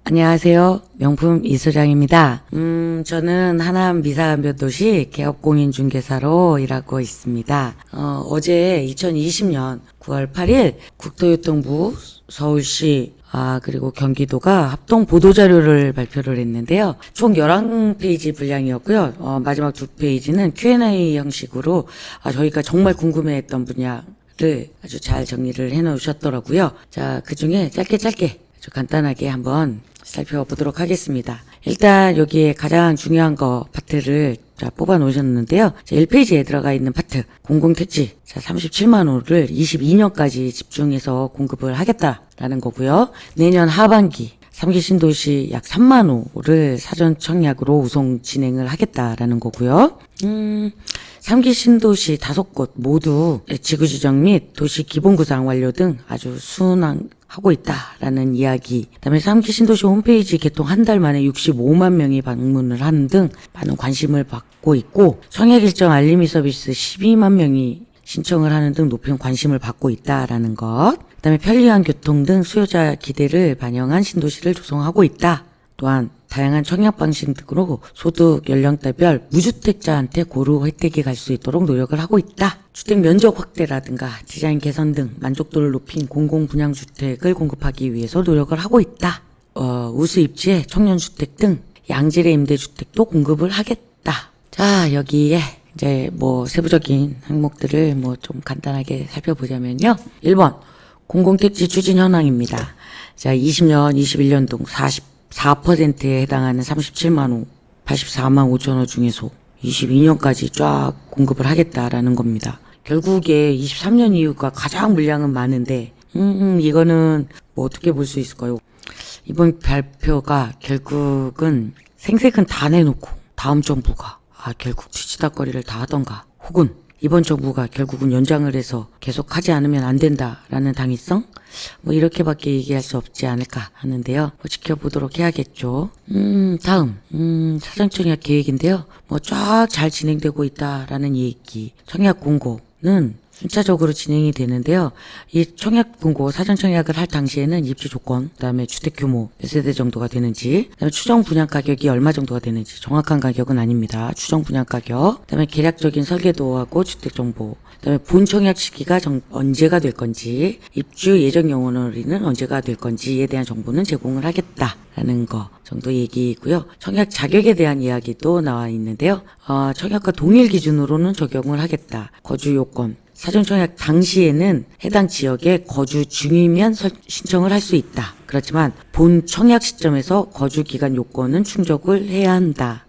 안녕하세요. 명품 이소장입니다. 저는 하남 미사안변도시 개업공인중개사로 일하고 있습니다. 어제 2020년 9월 8일 국토교통부 서울시 그리고 경기도가 합동 보도자료를 발표를 했는데요. 총 11페이지 분량이었고요. 마지막 2페이지는 Q&A 형식으로 저희가 정말 궁금해했던 분야를 아주 잘 정리를 해놓으셨더라고요. 자, 그 중에 짧게 아주 간단하게 한번 살펴보도록 하겠습니다. 일단 여기에 가장 중요한 거 파트를 뽑아 놓으셨는데요. 1페이지에 들어가 있는 파트 공공택지 37만 호를 22년까지 집중해서 공급을 하겠다라는 거고요. 내년 하반기 3기 신도시 약 3만 호를 사전 청약으로 우선 진행을 하겠다라는 거고요. 3기 신도시 5곳 모두 지구지정 및 도시 기본구상 완료 등 아주 순항하고 있다라는 이야기. 그다음에 3기 신도시 홈페이지 개통 한 달 만에 65만 명이 방문을 하는 등 많은 관심을 받고 있고, 청약 일정 알림이 서비스 12만 명이 신청을 하는 등 높은 관심을 받고 있다라는 것. 그다음에 편리한 교통 등 수요자 기대를 반영한 신도시를 조성하고 있다. 또한 다양한 청약 방식 등으로 소득 연령대별 무주택자한테 고루 혜택이 갈 수 있도록 노력을 하고 있다. 주택 면적 확대라든가 디자인 개선 등 만족도를 높인 공공분양주택을 공급하기 위해서 노력을 하고 있다. 우수 입지의 청년주택 등 양질의 임대주택도 공급을 하겠다. 자, 여기에 이제 세부적인 항목들을 좀 간단하게 살펴보자면요. 1번 공공택지 추진 현황입니다. 자, 20년, 21년도 44%에 해당하는 37만 호, 84만 5천 호 중에서 22년까지 쫙 공급을 하겠다라는 겁니다. 결국에 23년 이후가 가장 물량은 많은데, 이거는 어떻게 볼 수 있을까요? 이번 발표가 결국은 생색은 다 내놓고 다음 정부가 결국 뒤치다거리를 다 하던가, 혹은 이번 정부가 결국은 연장을 해서 계속 하지 않으면 안 된다라는 당위성? 이렇게밖에 얘기할 수 없지 않을까 하는데요. 지켜보도록 해야겠죠. 다음, 사전청약 계획인데요. 쫙 잘 진행되고 있다라는 얘기. 청약 공고는 순차적으로 진행이 되는데요. 이 청약 공고, 사전 청약을 할 당시에는 입지 조건, 그다음에 주택 규모 몇 세대 정도가 되는지, 그다음에 추정 분양 가격이 얼마 정도가 되는지, 정확한 가격은 아닙니다. 추정 분양 가격, 그다음에 계략적인 설계도하고 주택 정보, 그다음에 본 청약 시기가 언제가 될 건지, 입주 예정 영업일은 언제가 될 건지에 대한 정보는 제공을 하겠다라는 거 정도 얘기이고요. 청약 자격에 대한 이야기도 나와 있는데요. 청약과 동일 기준으로는 적용을 하겠다. 거주 요건, 사전 청약 당시에는 해당 지역에 거주 중이면 신청을 할 수 있다. 그렇지만 본 청약 시점에서 거주 기간 요건은 충족을 해야 한다.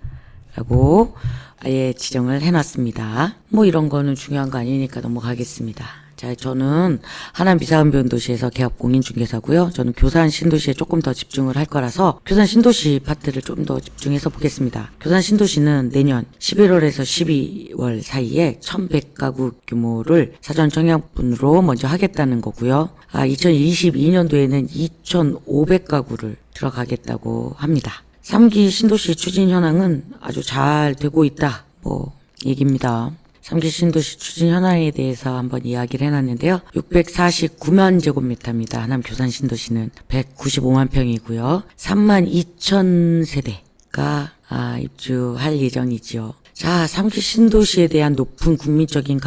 라고 아예 지정을 해놨습니다. 이런 거는 중요한 거 아니니까 넘어가겠습니다. 자, 저는 하남 미사안변도시에서 개업공인중개사고요. 저는 교산 신도시에 조금 더 집중을 할 거라서 교산 신도시 파트를 좀 더 집중해서 보겠습니다. 교산 신도시는 내년 11월에서 12월 사이에 1,100가구 규모를 사전 청약분으로 먼저 하겠다는 거고요. 2022년도에는 2,500가구를 들어가겠다고 합니다. 3기 신도시 추진 현황은 아주 잘 되고 있다. 얘기입니다. 3기 신도시 추진 현황에 대해서 한번 이야기를 해놨는데요. 649만 제곱미터입니다. 하남 교산 신도시는 195만 평이고요. 3만 2천 세대가 입주할 예정이지요. 자, 3기 신도시에 대한 높은 국민적인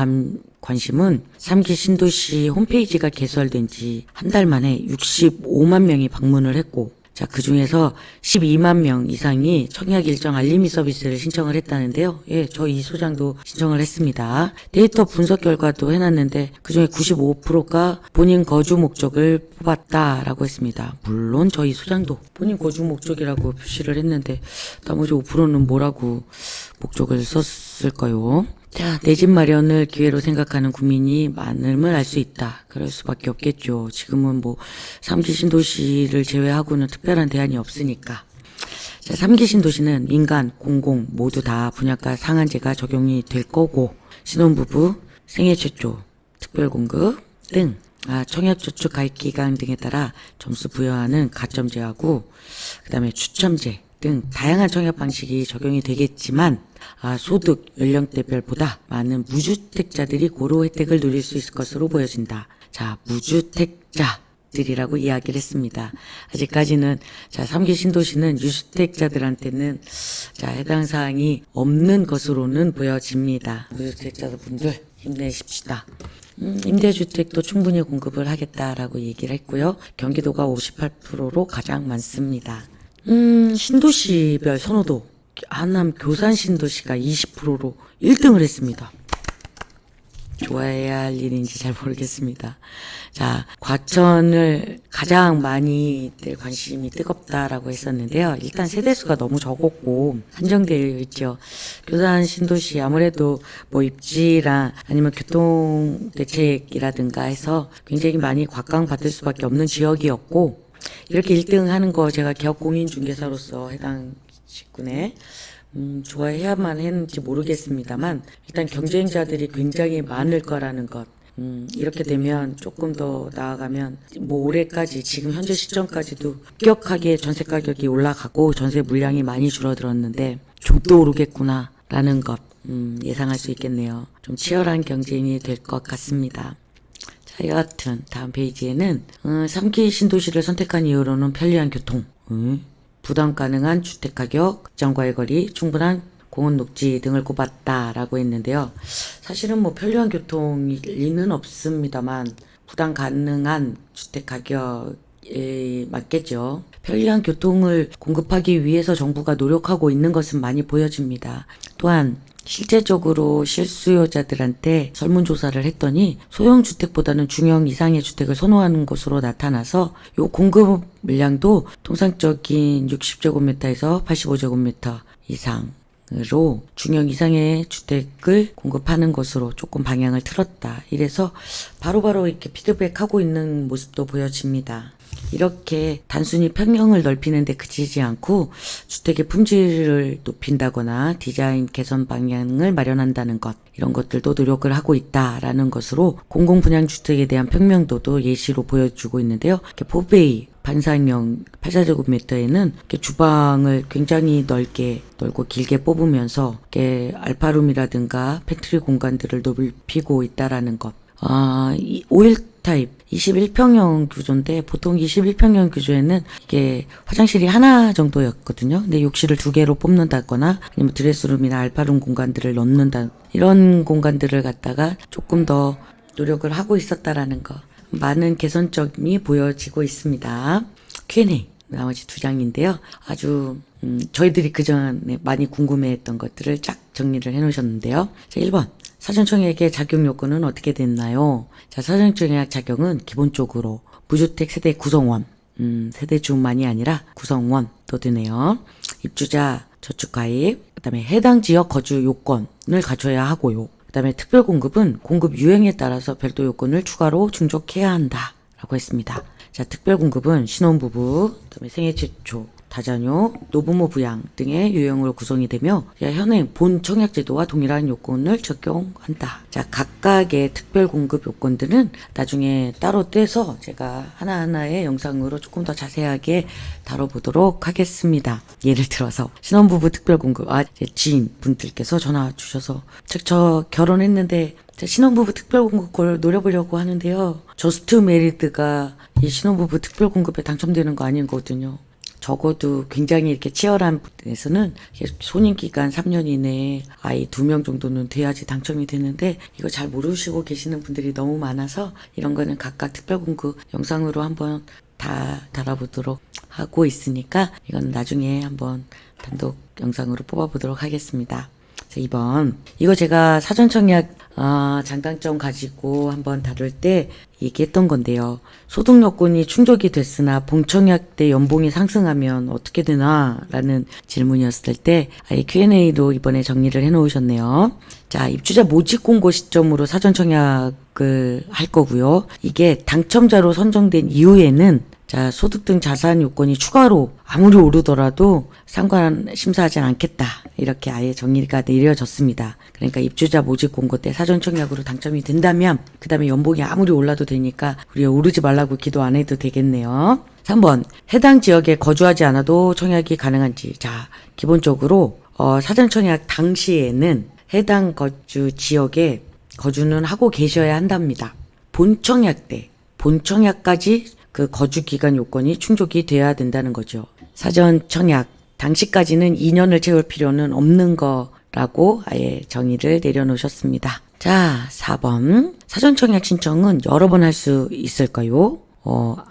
관심은 3기 신도시 홈페이지가 개설된 지 한 달 만에 65만 명이 방문을 했고, 자, 그 중에서 12만 명 이상이 청약 일정 알림이 서비스를 신청을 했다는데요. 예, 저 이 소장도 신청을 했습니다. 데이터 분석 결과도 해놨는데 그중에 95%가 본인 거주 목적을 뽑았다라고 했습니다. 물론 저희 소장도 본인 거주 목적이라고 표시를 했는데 나머지 5%는 뭐라고 목적을 썼을까요? 자, 내 집 마련을 기회로 생각하는 국민이 많음을 알 수 있다. 그럴 수밖에 없겠죠. 지금은 3기 신도시를 제외하고는 특별한 대안이 없으니까. 자, 3기 신도시는 민간, 공공 모두 다 분양가 상한제가 적용이 될 거고, 신혼부부, 생애 최초, 특별공급 등 청약저축 가입기간 등에 따라 점수 부여하는 가점제하고, 그 다음에 추첨제 등 다양한 청약 방식이 적용이 되겠지만, 소득 연령대별보다 많은 무주택자들이 고루 혜택을 누릴 수 있을 것으로 보여진다. 자, 무주택자들이라고 이야기를 했습니다. 아직까지는 3기 신도시는 유주택자들한테는 해당 사항이 없는 것으로는 보여집니다. 무주택자분들 힘내십시다. 임대주택도 충분히 공급을 하겠다라고 얘기를 했고요. 경기도가 58%로 가장 많습니다. 신도시별 선호도 하남 교산 신도시가 20%로 1등을 했습니다. 좋아해야 할 일인지 잘 모르겠습니다. 과천을 가장 많이들 관심이 뜨겁다라고 했었는데요. 일단 세대수가 너무 적었고 한정되어 있죠. 교산 신도시 아무래도 입지랑 아니면 교통 대책이라든가 해서 굉장히 많이 곽강받을 수밖에 없는 지역이었고, 이렇게 1등 하는 거 제가 개업공인중개사로서 해당 직군에 좋아해야만 했는지 모르겠습니다만, 일단 경쟁자들이 굉장히 많을 거라는 것, 이렇게 되면 조금 더 나아가면 올해까지 지금 현재 시점까지도 급격하게 전세 가격이 올라가고 전세 물량이 많이 줄어들었는데 좀 더 오르겠구나 라는 것 예상할 수 있겠네요. 좀 치열한 경쟁이 될 것 같습니다. 여하튼 다음 페이지에는 3기 신도시를 선택한 이유로는 편리한 교통, 부담 가능한 주택가격, 극장과의 거리, 충분한 공원 녹지 등을 꼽았다라고 했는데요. 사실은 편리한 교통이는 없습니다만 부담 가능한 주택가격에 맞겠죠. 편리한 교통을 공급하기 위해서 정부가 노력하고 있는 것은 많이 보여집니다. 또한 실제적으로 실수요자들한테 설문조사를 했더니 소형주택보다는 중형 이상의 주택을 선호하는 것으로 나타나서 요 공급 물량도 통상적인 60제곱미터에서 85제곱미터 이상으로 중형 이상의 주택을 공급하는 것으로 조금 방향을 틀었다. 이래서 바로바로 이렇게 피드백하고 있는 모습도 보여집니다. 이렇게 단순히 평형을 넓히는 데 그치지 않고 주택의 품질을 높인다거나 디자인 개선 방향을 마련한다는 것, 이런 것들도 노력을 하고 있다라는 것으로 공공분양주택에 대한 평명도도 예시로 보여주고 있는데요. 이렇게 4베이 반상형 84제곱미터에는 주방을 굉장히 넓고 길게 뽑으면서 이렇게 알파룸이라든가 팬트리 공간들을 넓히고 있다라는 것. 이 5일 타입 21평형 규조인데 보통 21평형 규조에는 이게 화장실이 하나 정도였거든요. 근데 욕실을 2개로 뽑는다거나 아니면 드레스룸이나 알파룸 공간들을 넣는다, 이런 공간들을 갖다가 조금 더 노력을 하고 있었다라는 거, 많은 개선점이 보여지고 있습니다. Q&A 나머지 2장인데요. 아주 저희들이 그전에 많이 궁금해했던 것들을 쫙 정리를 해놓으셨는데요. 자, 1번 사전청약의 자격 요건은 어떻게 됐나요? 자, 사전청약 자격은 기본적으로 무주택 세대 구성원, 세대주만이 아니라 구성원도 되네요. 입주자 저축가입, 그 다음에 해당 지역 거주 요건을 갖춰야 하고요. 그 다음에 특별공급은 공급 유형에 따라서 별도 요건을 추가로 충족해야 한다 라고 했습니다. 자, 특별공급은 신혼부부, 그 다음에 생애 최초, 다자녀, 노부모 부양 등의 유형으로 구성이 되며 현행 본 청약제도와 동일한 요건을 적용한다. 자, 각각의 특별 공급 요건들은 나중에 따로 떼서 제가 하나하나의 영상으로 조금 더 자세하게 다뤄보도록 하겠습니다. 예를 들어서 신혼부부 특별 공급, 지인 분들께서 전화 주셔서 저 결혼했는데 신혼부부 특별 공급 노려보려고 하는데요. 저스트 메리드가 이 신혼부부 특별 공급에 당첨되는 거 아니거든요. 적어도 굉장히 이렇게 치열한 분에서는 손님기간 3년 이내에 아이 2명 정도는 돼야지 당첨이 되는데, 이거 잘 모르시고 계시는 분들이 너무 많아서 이런 거는 각각 특별공급 영상으로 한번 다 달아보도록 하고 있으니까 이건 나중에 한번 단독 영상으로 뽑아보도록 하겠습니다. 자, 2번. 이거 제가 사전청약 장단점 가지고 한번 다룰 때 얘기했던 건데요. 소득 요건이 충족이 됐으나 본청약 때 연봉이 상승하면 어떻게 되나? 라는 질문이었을 때 Q&A로 이번에 정리를 해놓으셨네요. 자, 입주자 모집 공고 시점으로 사전청약을 할 거고요. 이게 당첨자로 선정된 이후에는 자, 소득 등 자산 요건이 추가로 아무리 오르더라도 심사하지 않겠다. 이렇게 아예 정리가 내려졌습니다. 그러니까 입주자 모집 공고 때 사전 청약으로 당첨이 된다면 그 다음에 연봉이 아무리 올라도 되니까 우리가 오르지 말라고 기도 안 해도 되겠네요. 3번. 해당 지역에 거주하지 않아도 청약이 가능한지. 자, 기본적으로 사전청약 당시에는 해당 거주 지역에 거주는 하고 계셔야 한답니다. 본청약까지 그 거주 기간 요건이 충족이 돼야 된다는 거죠. 사전청약 당시까지는 2년을 채울 필요는 없는 거라고 아예 정의를 내려놓으셨습니다. 자, 4번. 사전청약 신청은 여러 번 할 수 있을까요?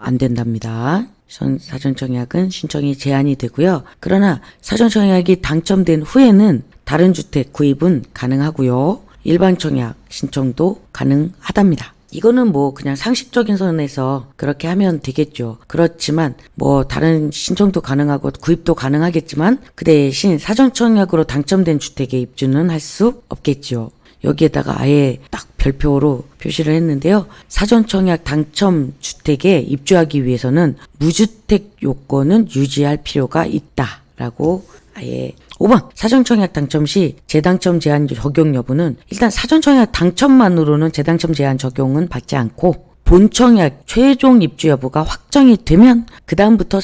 안 된답니다. 사전청약은 신청이 제한이 되고요. 그러나 사전청약이 당첨된 후에는 다른 주택 구입은 가능하고요. 일반 청약 신청도 가능하답니다. 이거는 뭐 그냥 상식적인 선에서 그렇게 하면 되겠죠. 그렇지만 뭐 다른 신청도 가능하고 구입도 가능하겠지만 그 대신 사전청약으로 당첨된 주택에 입주는 할 수 없겠죠. 여기에다가 아예 딱 별표로 표시를 했는데요. 사전청약 당첨 주택에 입주하기 위해서는 무주택 요건은 유지할 필요가 있다라고 아예 5번 사전청약 당첨 시 재당첨 제한 적용 여부는 일단 사전청약 당첨만으로는 재당첨 제한 적용은 받지 않고 본청약 최종 입주 여부가 확정이 되면 그 다음부터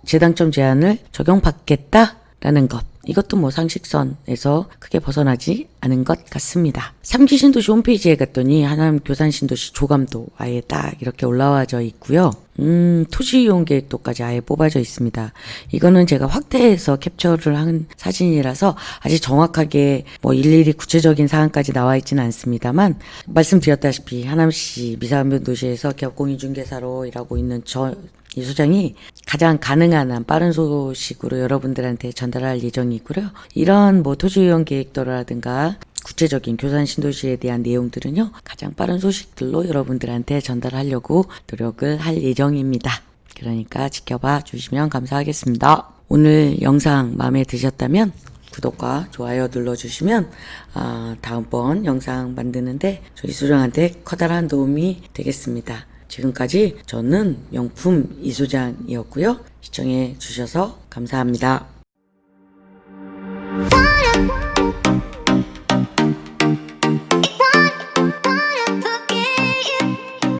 재당첨 제한을 적용받겠다라는 것. 이것도 뭐 상식선에서 크게 벗어나지 않은 것 같습니다. 3기 신도시 홈페이지에 갔더니 하남 교산 신도시 조감도 아예 딱 이렇게 올라와져 있고요. 토지 이용 계획도까지 아예 뽑아져 있습니다. 이거는 제가 확대해서 캡처를 한 사진이라서 아직 정확하게 뭐 일일이 구체적인 사항까지 나와 있지는 않습니다만 말씀드렸다시피 하남시 미사안변도시에서 기업공인중개사로 일하고 있는 이 소장이 가장 가능한 한 빠른 소식으로 여러분들한테 전달할 예정이고요. 이런 뭐 토지 이용 계획도라든가 구체적인 교산 신도시에 대한 내용들은요. 가장 빠른 소식들로 여러분들한테 전달하려고 노력을 할 예정입니다. 그러니까 지켜봐 주시면 감사하겠습니다. 오늘 영상 마음에 드셨다면 구독과 좋아요 눌러주시면 다음번 영상 만드는데 저희 소장한테 커다란 도움이 되겠습니다. 지금까지 저는 명품 이소장이었고요. 시청해 주셔서 감사합니다.